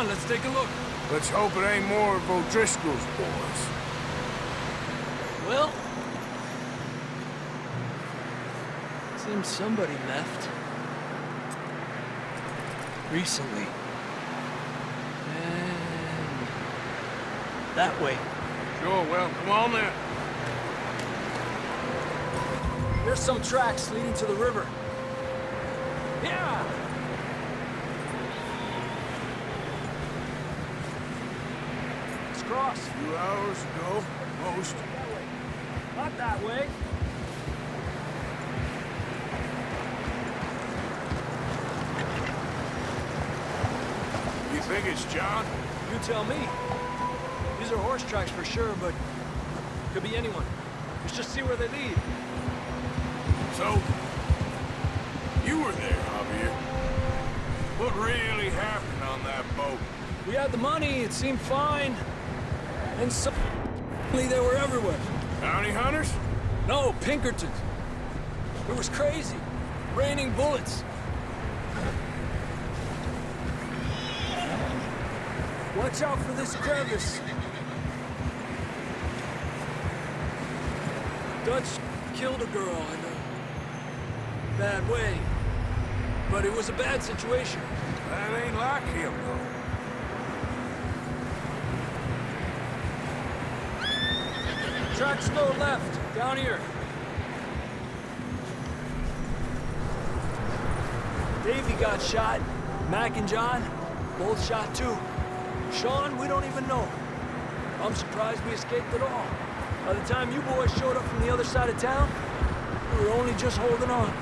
on, let's take a look. Let's hope it ain't more of O'Driscoll's boys. Well... seems somebody left. Recently. And... that way. Sure, well, come on then. There's some tracks leading to the river. Yeah! Let's cross. A few hours ago, most. Not that way. You think it's John? You tell me. These are horse tracks for sure, but could be anyone. Let's just see where they lead. So, you were there, Javier. What really happened on that boat? We had the money, it seemed fine. And suddenly they were everywhere. Bounty hunters? No, Pinkertons. It was crazy. Raining bullets. Watch out for this crevice. Dutch killed a girl in a bad way. But it was a bad situation. That ain't like him, though. Tracks go left, down here. Davey got shot. Mac and John, both shot too. Sean, we don't even know. I'm surprised we escaped at all. By the time you boys showed up from the other side of town, we were only just holding on.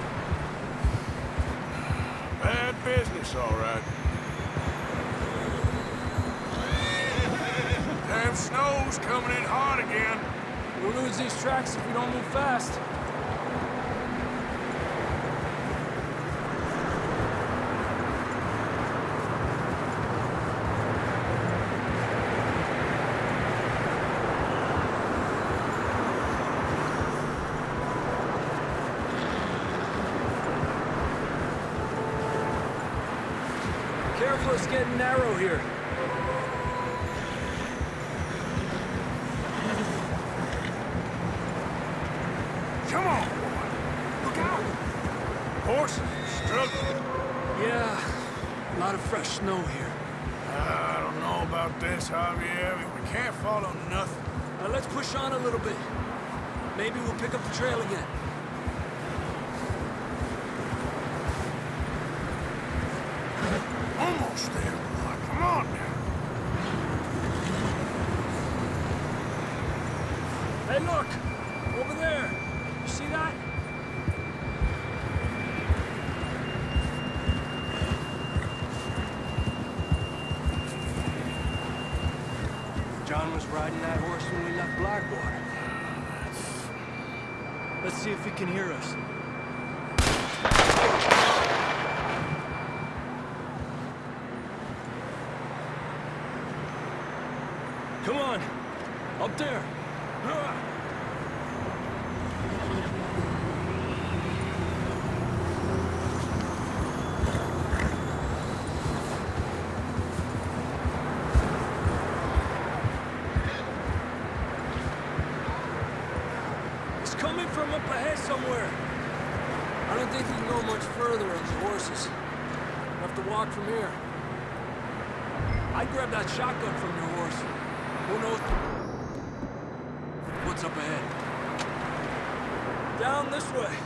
Bad business, all right. Damn snow's coming in hard again. We'll lose these tracks if we don't move fast. Careful, it's getting narrow here. Come on, boy. Look out. Horses are struggling. Yeah, a lot of fresh snow here. I don't know about this, Javier. We can't follow nothing. Let's push on a little bit. Maybe we'll pick up the trail again. Almost there, boy. Come on now. Hey, look! Over there! You see that? John was riding that horse when we left Blackwater. Let's see if he can hear us. Come on! Up there! It's coming from up ahead somewhere. I don't think we can go much further on the horses. We'll have to walk from here. I'd grab that shotgun from your horse. Who knows what's up ahead? Down this way.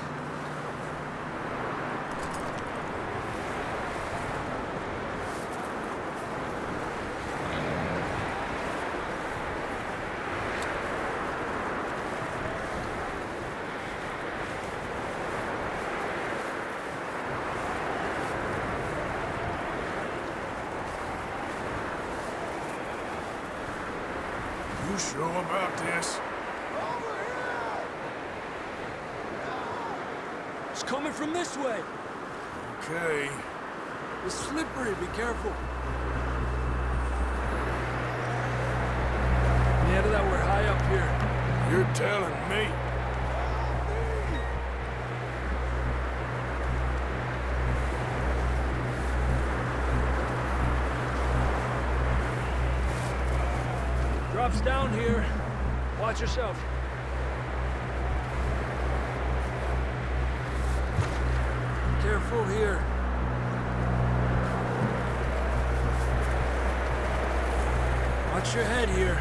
You sure about this? It's coming from this way. Okay. It's slippery, be careful. Yeah, that we're high up here. You're telling me. drops down here. Watch yourself. Careful here. Watch your head here.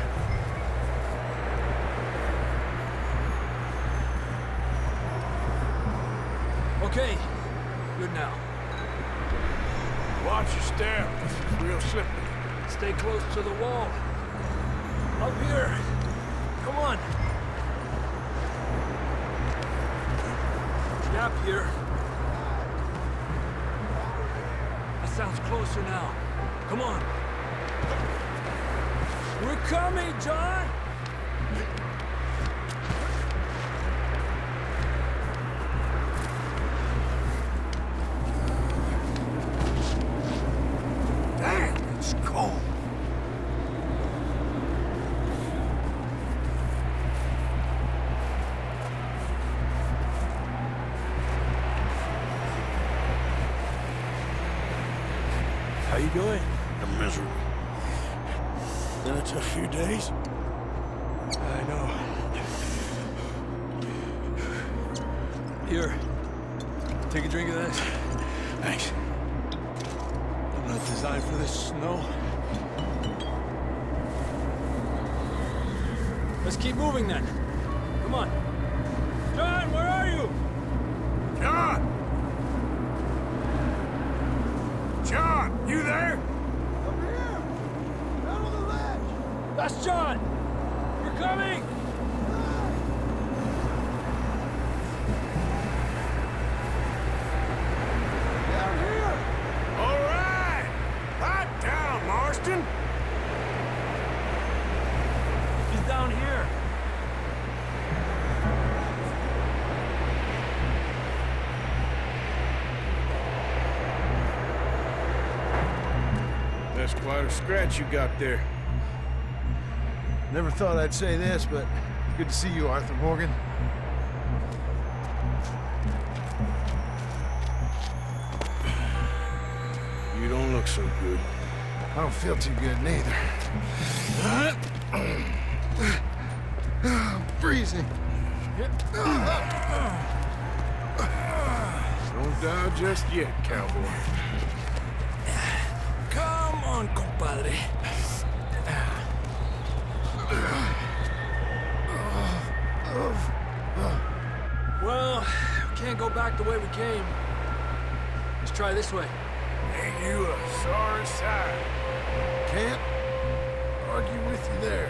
Okay, good now. Watch your step. This is real slippery. Stay close to the wall. Up here. Come on. Gap here. That sounds closer now. Come on. We're coming, John! Damn, it's cold. How you doing? I'm miserable. Been a tough few days. I know. Here. Take a drink of this. Thanks. I'm not designed for this snow. Let's keep moving then. Come on. John, where are you? John! John, you there? Over here! Down on the ledge! That's John! We're coming! Down here! All right! Pipe down, Marston! He's down here. That's quite a scratch you got there. Never thought I'd say this, but good to see you, Arthur Morgan. You don't look so good. I don't feel too good neither. I'm freezing. Don't die just yet, cowboy. Come on, compadre. Well, we can't go back the way we came. Let's try this way. Ain't you a sorry sight? Can't argue with you there.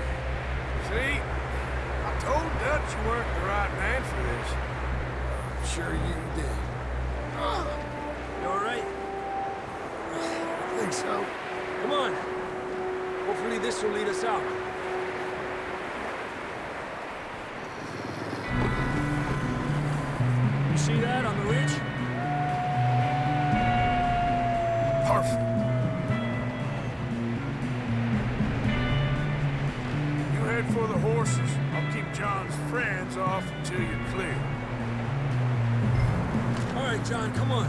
See? I told Dutch you weren't the right man for this. I'm sure you did. You all right? I think so. Come on. Hopefully this will lead us out. You see that on the ridge? Perfect. You head for the horses. I'll keep John's friends off until you're clear. All right, John, come on.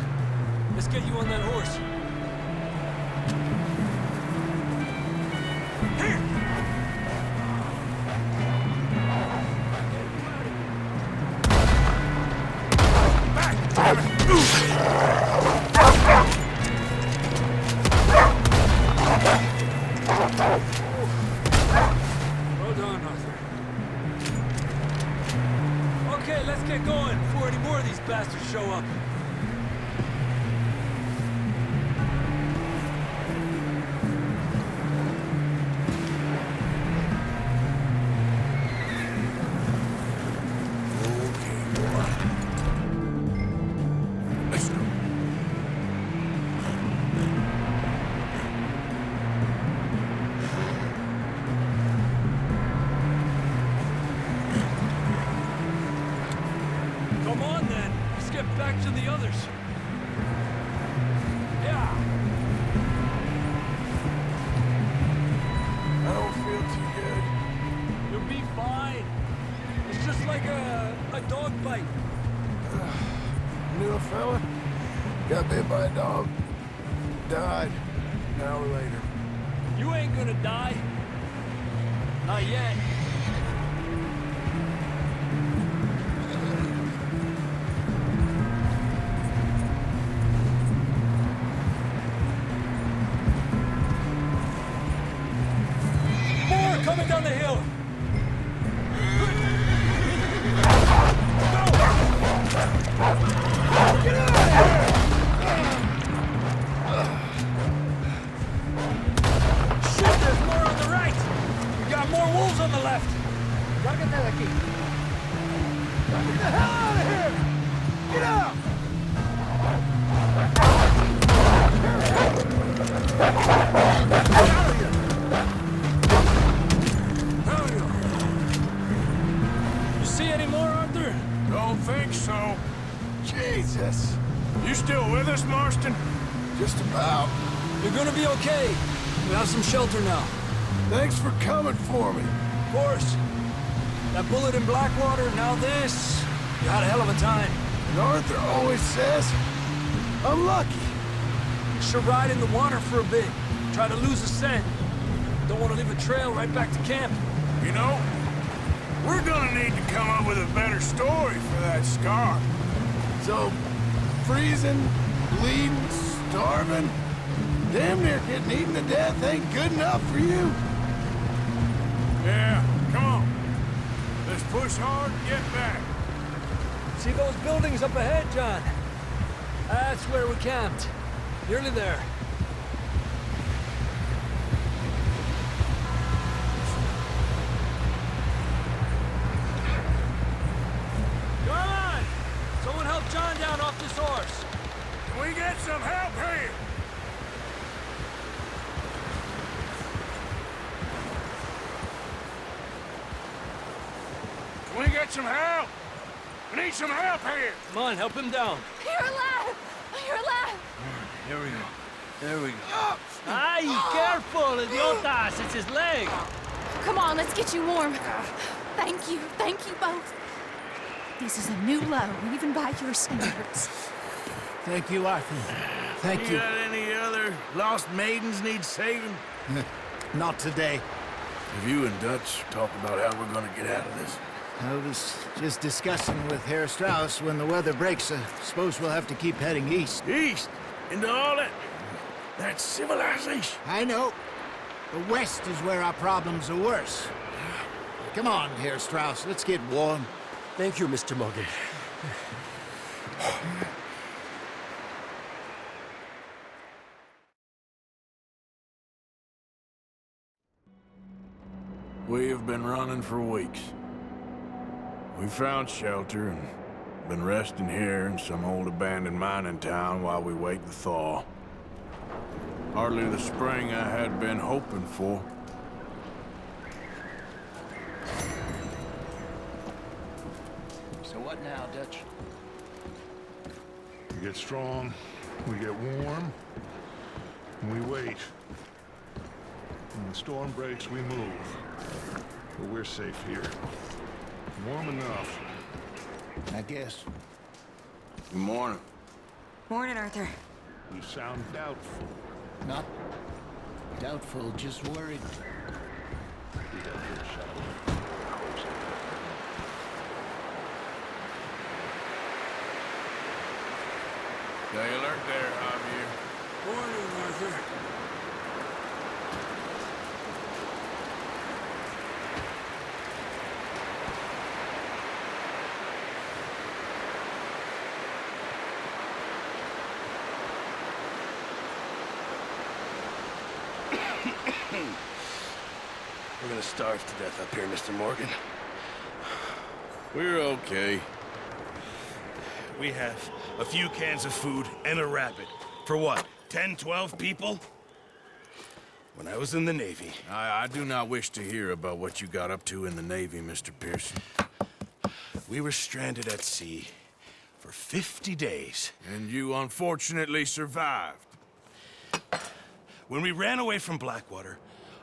Let's get you on that horse. Here! Back, damn it! Well done, Arthur. Okay, let's get going before any more of these bastards show up. Okay, boy. Let's go. Come on, then. Let's get back to the others. Yeah. I don't feel too good. You'll be fine. It's just like a dog bite. Knew a fella? Got bit by a dog. Died an hour later. You ain't gonna die. Not yet. More coming down the hill. Shit, there's more on the right. We got more wolves on the left. Get the hell out of here! Get out! You see any more, Arthur? Don't think so. Jesus! You still with us, Marston? Just about. You're gonna be okay. We have some shelter now. Thanks for coming for me. Of course. That bullet in Blackwater, now this. You had a hell of a time. And Arthur always says, I'm lucky. Should ride in the water for a bit. Try to lose a scent. Don't want to leave a trail right back to camp. You know, we're gonna need to come up with a better story for that scar. So, freezing, bleeding, starving, damn near getting eaten to death ain't good enough for you. Yeah, come on. Let's push hard and get back. See those buildings up ahead, John? That's where we camped. Nearly there. Come on! Someone help John down off this horse. Can we get some help here? Can we get some help? We need some help here. Come on, help him down. You're alive! You're alive! Here we go. There we go. Ay, careful, idiotas! It's his leg! Come on, let's get you warm. Thank you both. This is a new low, even by your standards. Thank you, Arthur. Thank You got any other lost maidens need saving? Not today. Have you and Dutch talked about how we're gonna get out of this? I was just discussing with Herr Strauss when the weather breaks. I suppose we'll have to keep heading east. East? Into all that civilization? I know. The west is where our problems are worse. Come on, Herr Strauss, let's get warm. Thank you, Mr. Morgan. We have been running for weeks. We found shelter and been resting here in some old abandoned mining town while we wait the thaw. Hardly the spring I had been hoping for. So what now, Dutch? We get strong, we get warm, and we wait. When the storm breaks, we move. But we're safe here. Warm enough. I guess. Good morning. Morning, Arthur. You sound doubtful. Not doubtful, just worried. We have your shadow. Stay alert there, Javier. Morning, Arthur. We're gonna starve to death up here, Mr. Morgan. We're okay. We have a few cans of food and a rabbit. For what, 10, 12 people? When I was in the Navy... I do not wish to hear about what you got up to in the Navy, Mr. Pearson. We were stranded at sea for 50 days. And you unfortunately survived. When we ran away from Blackwater,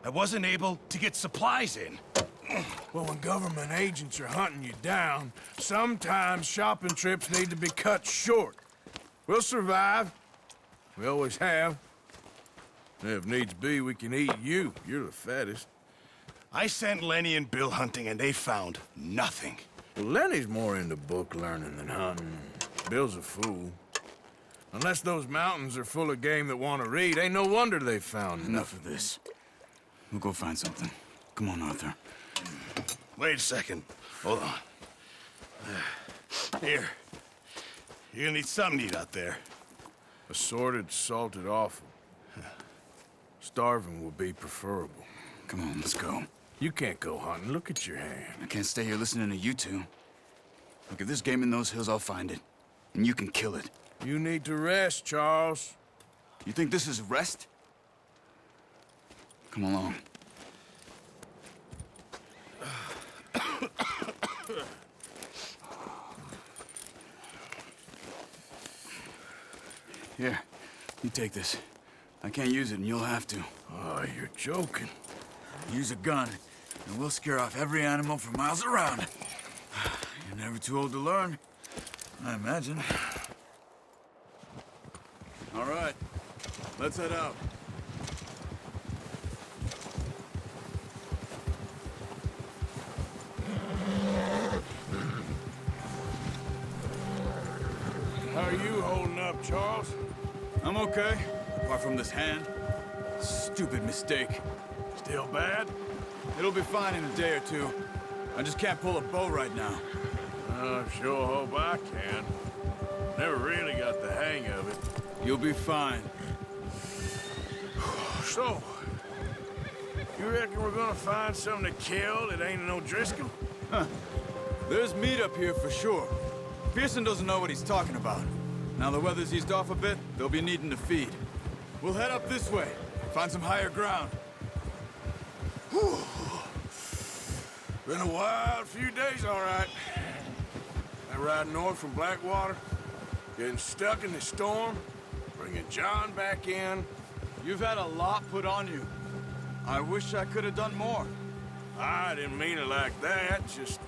I wasn't able to get supplies in. Well, when government agents are hunting you down, sometimes shopping trips need to be cut short. We'll survive. We always have. If needs be, we can eat you. You're the fattest. I sent Lenny and Bill hunting, and they found nothing. Well, Lenny's more into book learning than hunting. Bill's a fool. Unless those mountains are full of game that want to read, ain't no wonder they found Enough of this. We'll go find something. Come on, Arthur. Wait a second. Hold on. Here. You're gonna need something to eat out there. Assorted, salted offal. Starving would be preferable. Come on, let's go. You can't go hunting. Look at your hand. I can't stay here listening to you two. Look, if there's game in those hills, I'll find it. And you can kill it. You need to rest, Charles. You think this is rest? Come along. Here, you take this. I can't use it, and you'll have to. Oh, you're joking. Use a gun, and we'll scare off every animal for miles around. You're never too old to learn, I imagine. All right, let's head out. How are you holding up, Charles? I'm okay, apart from this hand. Stupid mistake. Still bad? It'll be fine in a day or two. I just can't pull a bow right now. I sure hope I can. Never really got the hang of it. You'll be fine. So, you reckon we're gonna find something to kill that ain't no Driscoll? There's meat up here for sure. Pearson doesn't know what he's talking about. Now the weather's eased off a bit, they'll be needing to feed. We'll head up this way, find some higher ground. Whew. Been a wild few days, all right. I ride north from Blackwater, getting stuck in the storm, bringing John back in. You've had a lot put on you. I wish I could have done more. I didn't mean it like that, just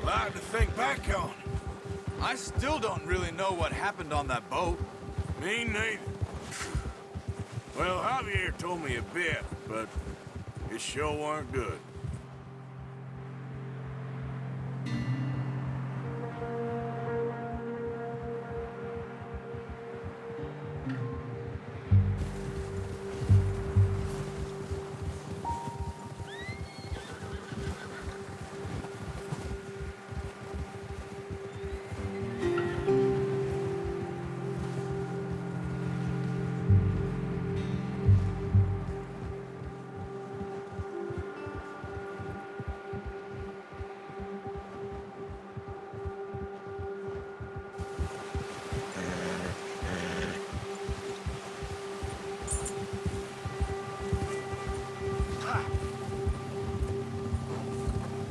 a lot to think back on. I still don't really know what happened on that boat. Me neither. Well, Javier told me a bit, but it sure weren't good.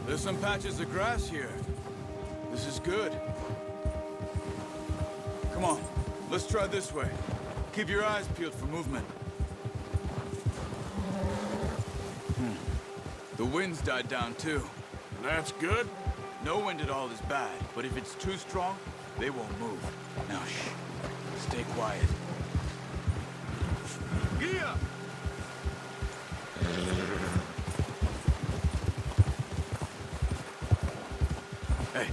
There's some patches of grass here. This is good. Come on, let's try this way. Keep your eyes peeled for movement. The wind's died down too. That's good. No wind at all is bad, but if it's too strong, they won't move. Now shh, stay quiet. Gia! Hey,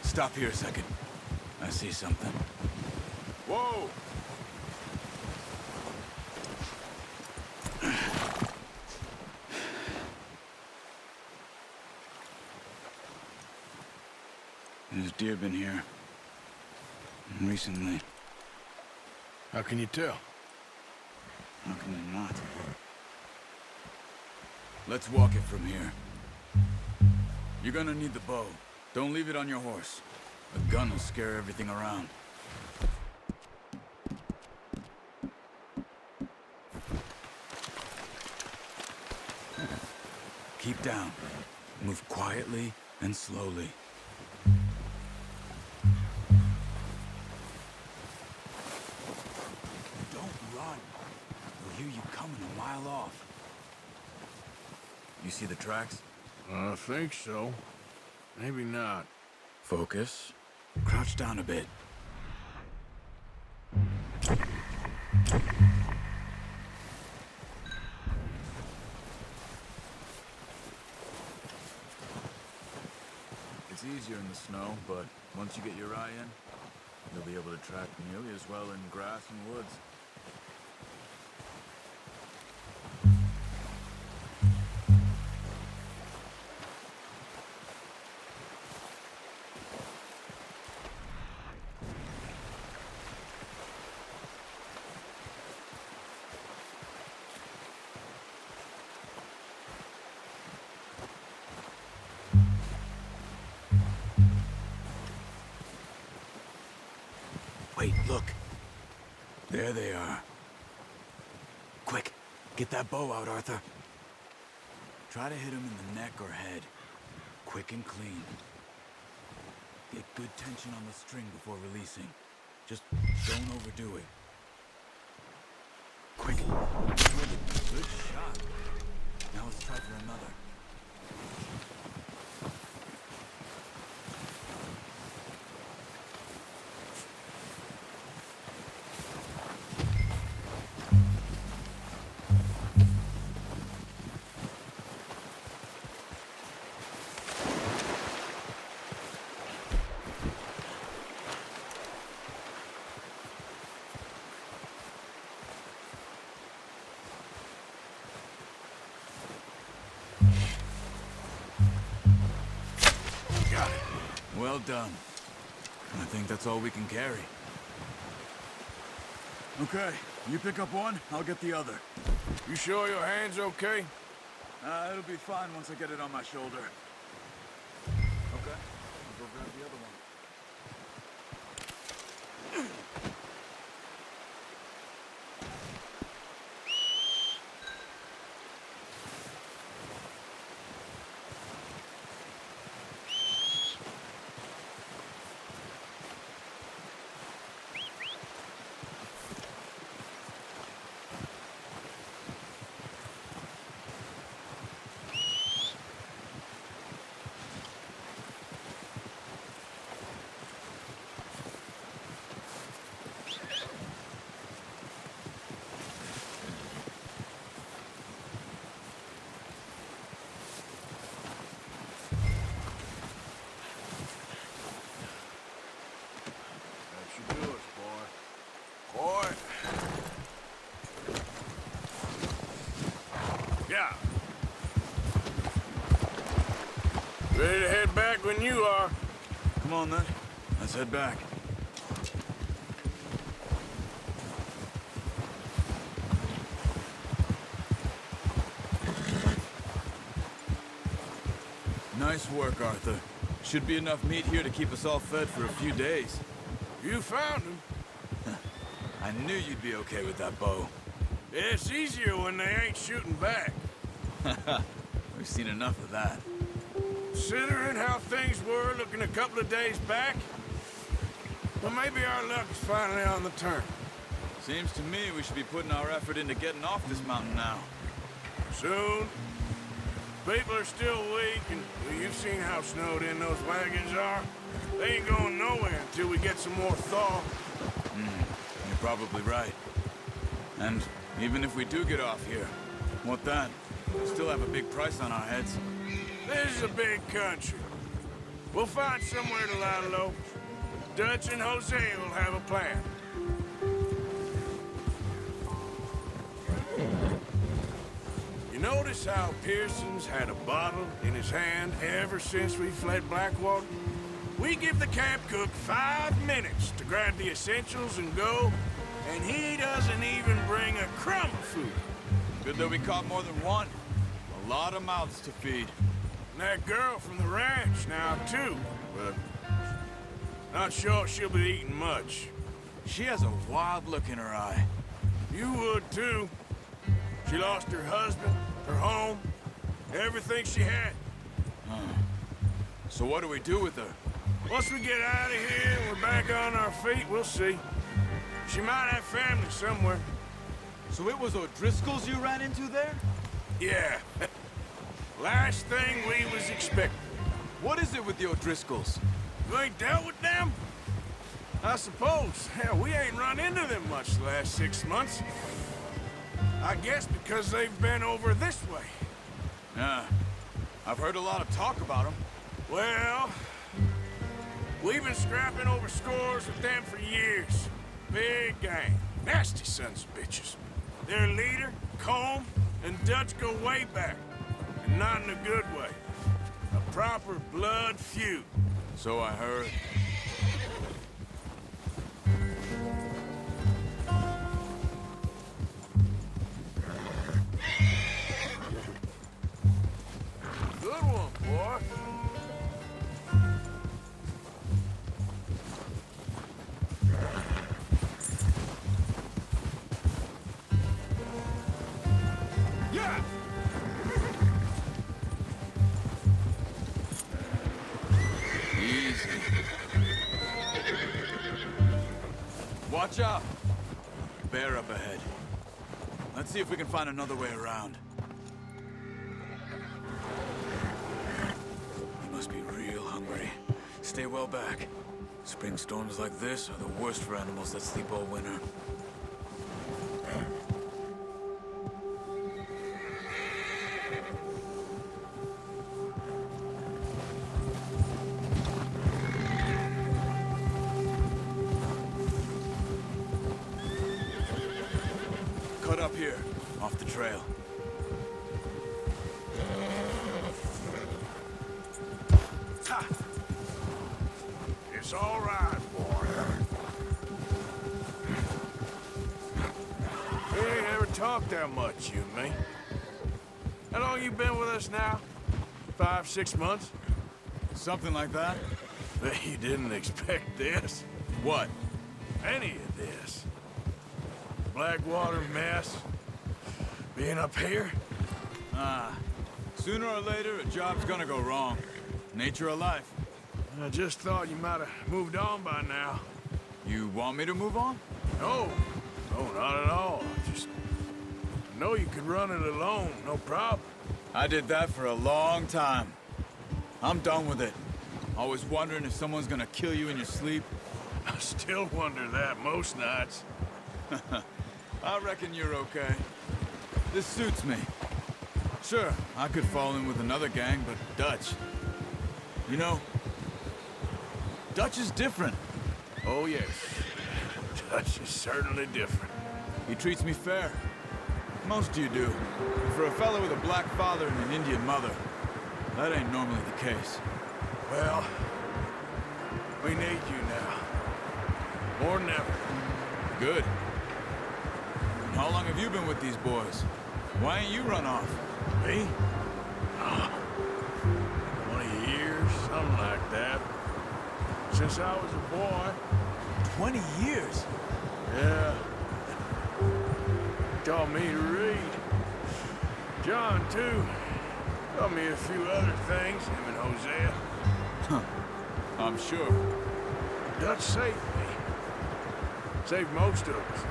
stop here a second. I see something. Whoa! There's deer been here. Recently. How can you tell? How can they not? Let's walk it from here. You're gonna need the bow. Don't leave it on your horse. A gun will scare everything around. Keep down. Move quietly and slowly. Don't run. They'll hear you coming a mile off. You see the tracks? I think so. Maybe not. Focus. Crouch down a bit. easier in the snow, but once you get your eye in, you'll be able to track nearly as well in grass and woods. Wait, look. There they are. Quick, get that bow out, Arthur. Try to hit him in the neck or head. Quick and clean. Get good tension on the string before releasing. Just don't overdo it. Quick. Good shot. Now let's try for another. Well done. I think that's all we can carry. Okay, you pick up one, I'll get the other. You sure your hand's okay? It'll be fine once I get it on my shoulder. Okay, I'll go grab the other one. Yeah. Ready to head back when you are. Come on then, let's head back. Nice work, Arthur. Should be enough meat here to keep us all fed for a few days. You found him. I knew you'd be okay with that bow. It's easier when they ain't shooting back. We've seen enough of that. Considering how things were looking a couple of days back, well, maybe our luck's finally on the turn. Seems to me we should be putting our effort into getting off this mountain now. Soon. People are still weak, and well, you've seen how snowed in those wagons are. They ain't going nowhere until we get some more thaw. You're probably right. And even if we do get off here, what then? We still have a big price on our heads. This is a big country. We'll find somewhere to lie low. Dutch and Jose will have a plan. You notice how Pearson's had a bottle in his hand ever since we fled Blackwater? We give the camp cook 5 minutes to grab the essentials and go, and he doesn't even bring a crumb of food. Good that we caught more than one. A lot of mouths to feed. And that girl from the ranch now, too, but not sure she'll be eating much. She has a wild look in her eye. You would, too. She lost her husband, her home, everything she had. So what do we do with her? Once we get out of here and we're back on our feet, we'll see. She might have family somewhere. So it was O'Driscoll's you ran into there? Yeah. Last thing we was expecting. What is it with the O'Driscolls? You ain't dealt with them? I suppose. Hell, we ain't run into them much the last 6 months. I guess because they've been over this way. Yeah. I've heard a lot of talk about them. Well, We've been scrapping over scores with them for years. Big gang. Nasty sons of bitches. Their leader, Combe, and Dutch go way back. And not in a good way. A proper blood feud. So I heard. Good one, boy. Yeah! Easy. Watch out! Bear up ahead. Let's see if we can find another way around. You must be real hungry. Stay well back. Spring storms like this are the worst for animals that sleep all winter. Cut up here, off the trail. Ha! It's all right, boy. We ain't ever talked that much, you and me. How long you been with us now? 5, 6 months? Something like that? Bet you didn't expect this. What? Any of this. Blackwater mess. Being up here? Sooner or later, a job's gonna go wrong. Nature of life. I just thought you might have moved on by now. You want me to move on? No. No, not at all. I know you could run it alone, no problem. I did that for a long time. I'm done with it. Always wondering if someone's gonna kill you in your sleep. I still wonder that most nights. I reckon you're okay. This suits me. Sure, I could fall in with another gang, but Dutch... You know, Dutch is different. Oh, yes. Dutch is certainly different. He treats me fair. Most of you do. For a fellow with a black father and an Indian mother, that ain't normally the case. Well, we need you now. More than ever. Good. And how long have you been with these boys? Why ain't you run off? Me? 20 years, something like that. Since I was a boy. 20 years? Yeah. Taught me to read. John, too. Taught me a few other things, him and Hosea. I'm sure. Dutch saved me. Saved most of us.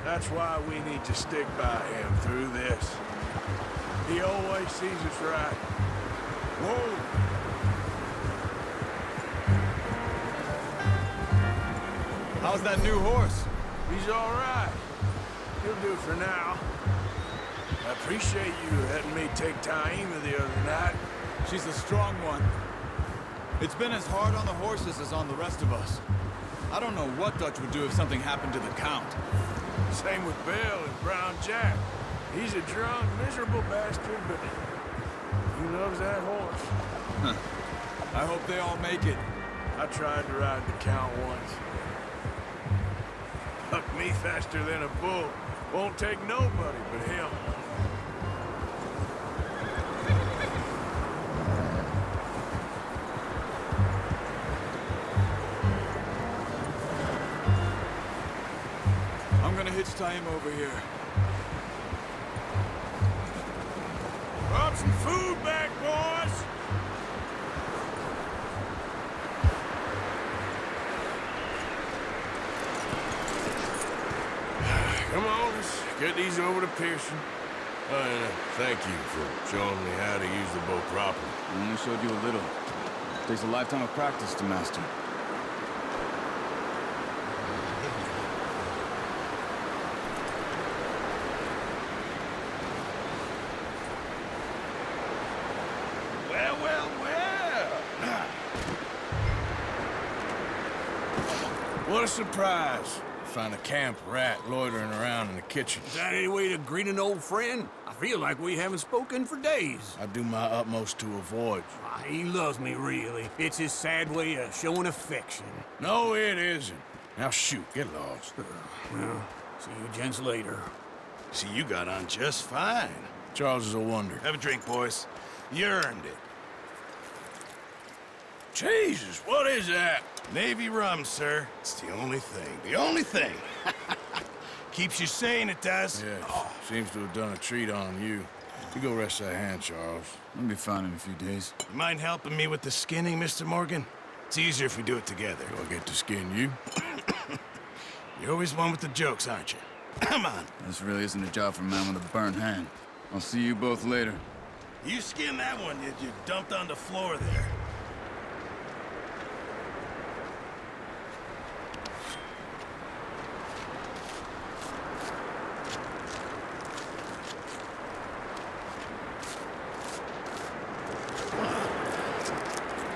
That's why we need to stick by him through this. He always sees us right. Whoa! How's that new horse? He's all right. He'll do for now. I appreciate you letting me take Taima the other night. She's a strong one. It's been as hard on the horses as on the rest of us. I don't know what Dutch would do if something happened to the Count. Same with Bill and Brown Jack. He's a drunk, miserable bastard, but he loves that horse. I hope they all make it. I tried to ride the Count once. Bucked me faster than a bull. Won't take nobody but him. I'm gonna hitch Taima over here. Brought some food back, boys! Come on, let's get these over to Pearson. And thank you for showing me how to use the boat properly. I only showed you a little. Takes a lifetime of practice to master. Well, well, well! What a surprise. Find a camp rat loitering around in the kitchen. Is that any way to greet an old friend? I feel like we haven't spoken for days. I do my utmost to avoid you. He loves me, really. It's his sad way of showing affection. No, it isn't. Now shoot, get lost. Well, see you gents later. See, you got on just fine. Charles is a wonder. Have a drink, boys. You earned it. Jesus, what is that? Navy rum, sir. It's the only thing. The only thing. Keeps you sane, it does. Yes, seems to have done a treat on you. You go rest that hand, Charles. I'll be fine in a few days. You mind helping me with the skinning, Mr. Morgan? It's easier if we do it together. Do I get to skin you? You're always one with the jokes, aren't you? Come on. This really isn't a job for a man with a burnt hand. I'll see you both later. You skin that one you dumped on the floor there.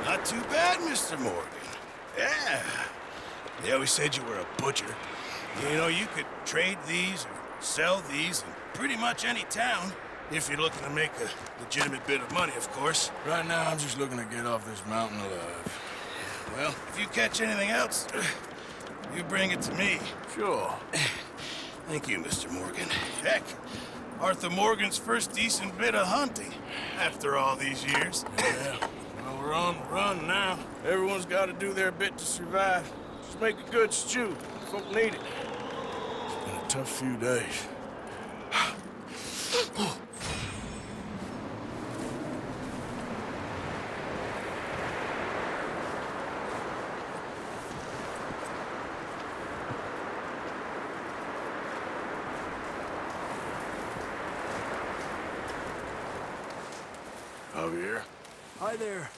Not too bad, Mr. Morgan. Yeah. They always said you were a butcher. You know, you could trade these or sell these in pretty much any town, if you're looking to make a legitimate bit of money, of course. Right now, I'm just looking to get off this mountain alive. Well, if you catch anything else, you bring it to me. Sure. Thank you, Mr. Morgan. Heck, Arthur Morgan's first decent bit of hunting after all these years. Yeah. Well, we're on the run now. Everyone's got to do their bit to survive. Just make a good stew. Folk need it. It's been a tough few days. Javier? Hi there.